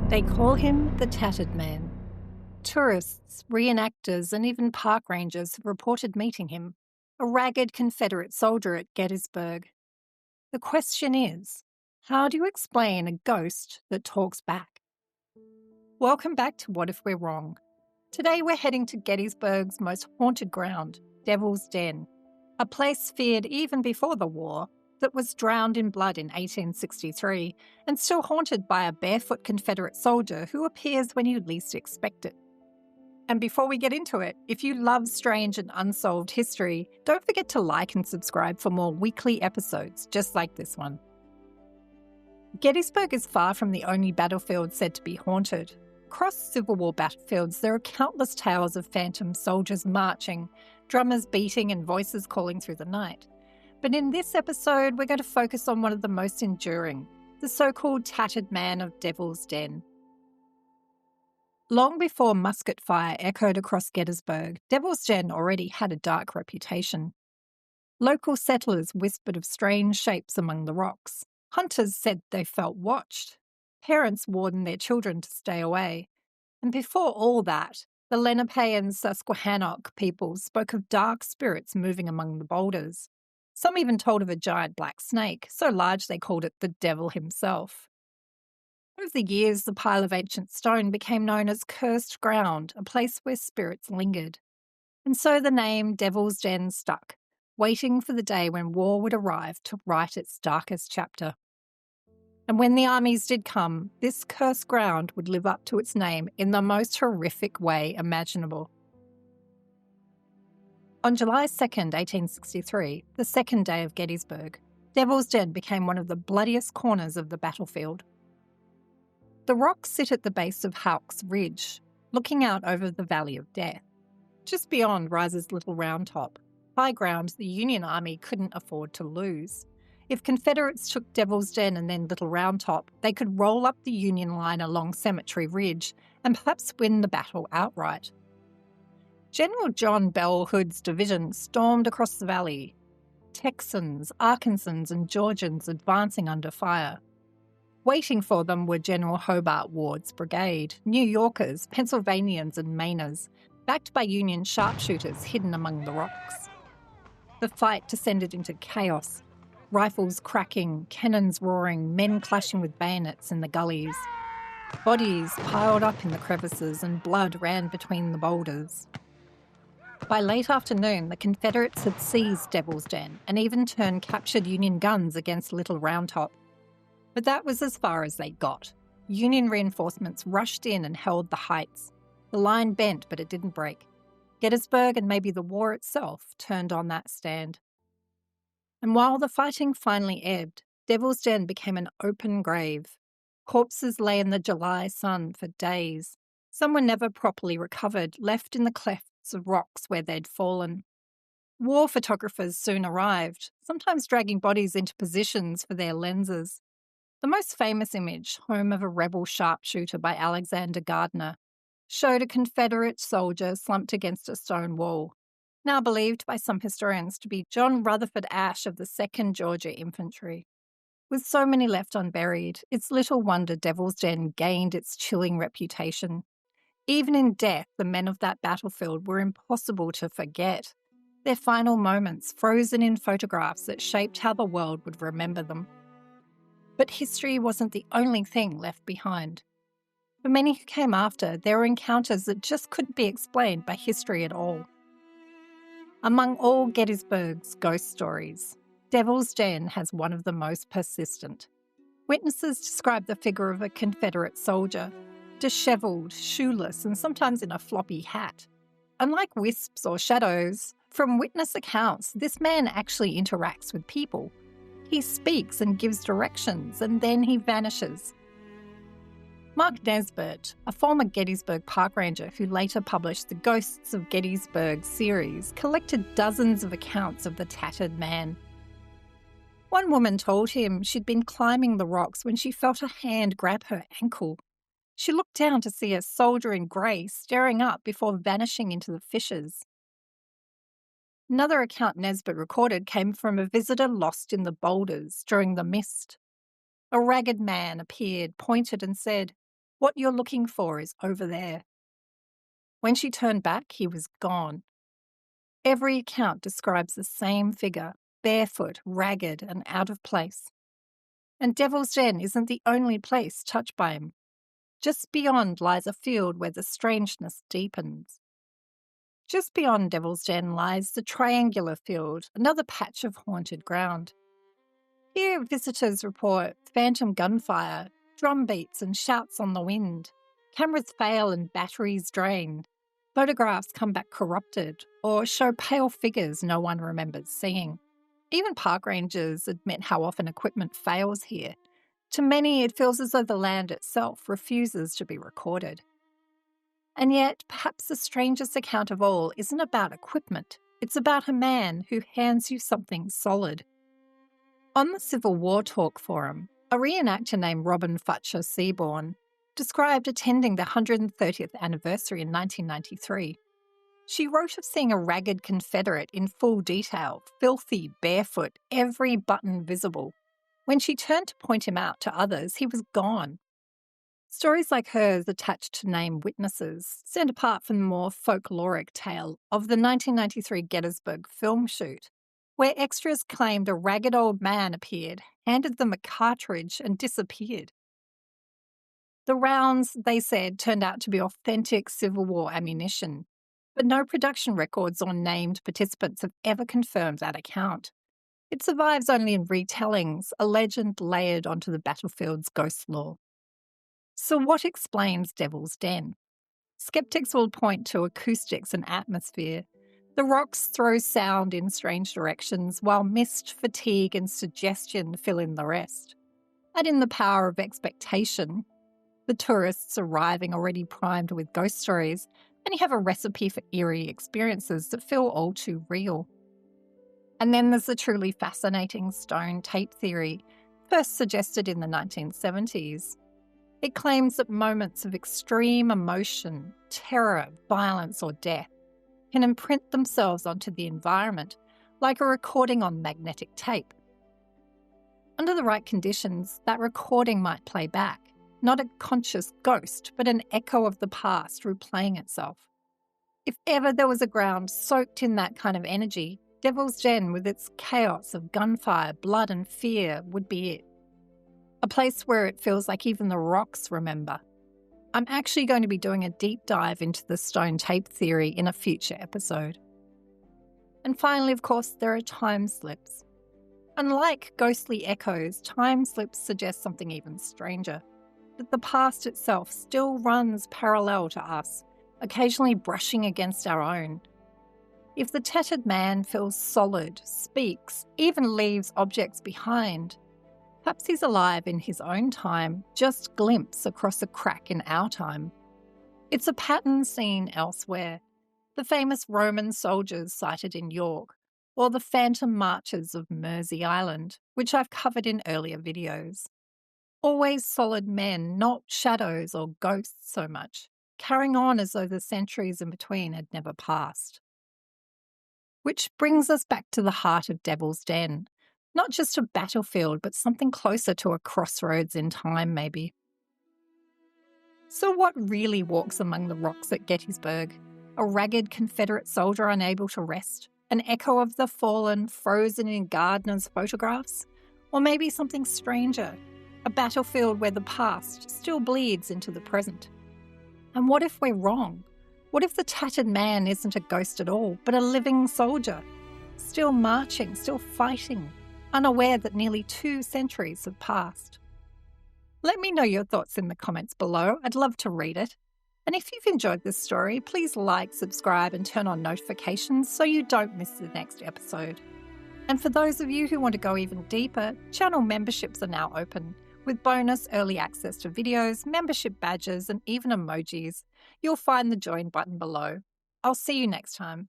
They call him the Tattered Man. Tourists, reenactors, and even park rangers have reported meeting him, a ragged Confederate soldier at Gettysburg. The question is, how do you explain a ghost that talks back? Welcome back to What If We're Wrong? Today we're heading to Gettysburg's most haunted ground, Devil's Den, a place feared even before the war that was drowned in blood in 1863 and still haunted by a barefoot Confederate soldier who appears when you least expect it. And before we get into it, if you love strange and unsolved history, don't forget to like and subscribe for more weekly episodes just like this one. Gettysburg is far from the only battlefield said to be haunted. Across Civil War battlefields, there are countless tales of phantom soldiers marching, drummers beating, and voices calling through the night. But in this episode, we're going to focus on one of the most enduring, the so-called Tattered Man of Devil's Den. Long before musket fire echoed across Gettysburg, Devil's Den already had a dark reputation. Local settlers whispered of strange shapes among the rocks. Hunters said they felt watched. Parents warned their children to stay away. And before all that, the Lenape and Susquehannock people spoke of dark spirits moving among the boulders. Some even told of a giant black snake, so large they called it the devil himself. Over the years, the pile of ancient stone became known as Cursed Ground, a place where spirits lingered. And so the name Devil's Den stuck, waiting for the day when war would arrive to write its darkest chapter. And when the armies did come, this cursed ground would live up to its name in the most horrific way imaginable. On July 2nd, 1863, the second day of Gettysburg, Devil's Den became one of the bloodiest corners of the battlefield. The rocks sit at the base of Houck's Ridge, looking out over the Valley of Death. Just beyond rises Little Round Top, high ground the Union Army couldn't afford to lose. If Confederates took Devil's Den and then Little Round Top, they could roll up the Union line along Cemetery Ridge and perhaps win the battle outright. General John Bell Hood's division stormed across the valley, Texans, Arkansans and Georgians advancing under fire. Waiting for them were General Hobart Ward's brigade, New Yorkers, Pennsylvanians and Mainers, backed by Union sharpshooters hidden among the rocks. The fight descended into chaos. Rifles cracking, cannons roaring, men clashing with bayonets in the gullies. Bodies piled up in the crevices and blood ran between the boulders. By late afternoon, the Confederates had seized Devil's Den and even turned captured Union guns against Little Round Top. But that was as far as they got. Union reinforcements rushed in and held the heights. The line bent, but it didn't break. Gettysburg and maybe the war itself turned on that stand. And while the fighting finally ebbed, Devil's Den became an open grave. Corpses lay in the July sun for days. Some were never properly recovered, left in the clefts of rocks where they'd fallen. War photographers soon arrived, sometimes dragging bodies into positions for their lenses. The most famous image, Home of a Rebel Sharpshooter by Alexander Gardner, showed a Confederate soldier slumped against a stone wall, now believed by some historians to be John Rutherford Ashe of the 2nd Georgia Infantry. With so many left unburied, it's little wonder Devil's Den gained its chilling reputation. Even in death, the men of that battlefield were impossible to forget. Their final moments frozen in photographs that shaped how the world would remember them. But history wasn't the only thing left behind. For many who came after, there were encounters that just couldn't be explained by history at all. Among all Gettysburg's ghost stories, Devil's Den has one of the most persistent. Witnesses describe the figure of a Confederate soldier, dishevelled, shoeless, and sometimes in a floppy hat. Unlike wisps or shadows, from witness accounts, this man actually interacts with people. He speaks and gives directions, and then he vanishes. Mark Nesbitt, a former Gettysburg park ranger who later published the Ghosts of Gettysburg series, collected dozens of accounts of the Tattered Man. One woman told him she'd been climbing the rocks when she felt a hand grab her ankle. She looked down to see a soldier in grey staring up before vanishing into the fissures. Another account Nesbitt recorded came from a visitor lost in the boulders during the mist. A ragged man appeared, pointed and said, What you're looking for is over there. When she turned back, he was gone. Every account describes the same figure, barefoot, ragged, and out of place. And Devil's Den isn't the only place touched by him. Just beyond lies a field where the strangeness deepens. Just beyond Devil's Den lies the triangular field, another patch of haunted ground. Here, visitors report phantom gunfire, drum beats and shouts on the wind. Cameras fail and batteries drain. Photographs come back corrupted or show pale figures no one remembers seeing. Even park rangers admit how often equipment fails here. To many, it feels as though the land itself refuses to be recorded. And yet, perhaps the strangest account of all isn't about equipment. It's about a man who hands you something solid. On the Civil War Talk forum, a reenactor named Robin Futcher Seaborn described attending the 130th anniversary in 1993. She wrote of seeing a ragged Confederate in full detail, filthy, barefoot, every button visible. When she turned to point him out to others, he was gone. Stories like hers attached to named witnesses stand apart from the more folkloric tale of the 1993 Gettysburg film shoot, where extras claimed a ragged old man appeared, handed them a cartridge, and disappeared. The rounds, they said, turned out to be authentic Civil War ammunition, but no production records or named participants have ever confirmed that account. It survives only in retellings, a legend layered onto the battlefield's ghost lore. So what explains Devil's Den? Skeptics will point to acoustics and atmosphere. The rocks throw sound in strange directions, while mist, fatigue, and suggestion fill in the rest. Add in the power of expectation. The tourists arriving already primed with ghost stories, and you have a recipe for eerie experiences that feel all too real. And then there's the truly fascinating stone tape theory, first suggested in the 1970s. It claims that moments of extreme emotion, terror, violence, or death can imprint themselves onto the environment, like a recording on magnetic tape. Under the right conditions, that recording might play back, not a conscious ghost, but an echo of the past replaying itself. If ever there was a ground soaked in that kind of energy, Devil's Den, with its chaos of gunfire, blood and fear, would be it. A place where it feels like even the rocks remember. I'm actually going to be doing a deep dive into the stone tape theory in a future episode. And finally, of course, there are time slips. Unlike ghostly echoes, time slips suggest something even stranger. That the past itself still runs parallel to us, occasionally brushing against our own. If the tattered man feels solid, speaks, even leaves objects behind, perhaps he's alive in his own time, just glimpse across a crack in our time. It's a pattern seen elsewhere. The famous Roman soldiers sighted in York, or the phantom marches of Mersey Island, which I've covered in earlier videos. Always solid men, not shadows or ghosts so much, carrying on as though the centuries in between had never passed. Which brings us back to the heart of Devil's Den. Not just a battlefield, but something closer to a crossroads in time, maybe. So what really walks among the rocks at Gettysburg? A ragged Confederate soldier unable to rest? An echo of the fallen, frozen in Gardner's photographs? Or maybe something stranger? A battlefield where the past still bleeds into the present? And what if we're wrong? What if the tattered man isn't a ghost at all, but a living soldier? Still marching, still fighting, unaware that nearly 2 centuries have passed. Let me know your thoughts in the comments below. I'd love to read it. And if you've enjoyed this story, please like, subscribe, and turn on notifications so you don't miss the next episode. And for those of you who want to go even deeper, channel memberships are now open, with bonus early access to videos, membership badges, and even emojis. You'll find the join button below. I'll see you next time.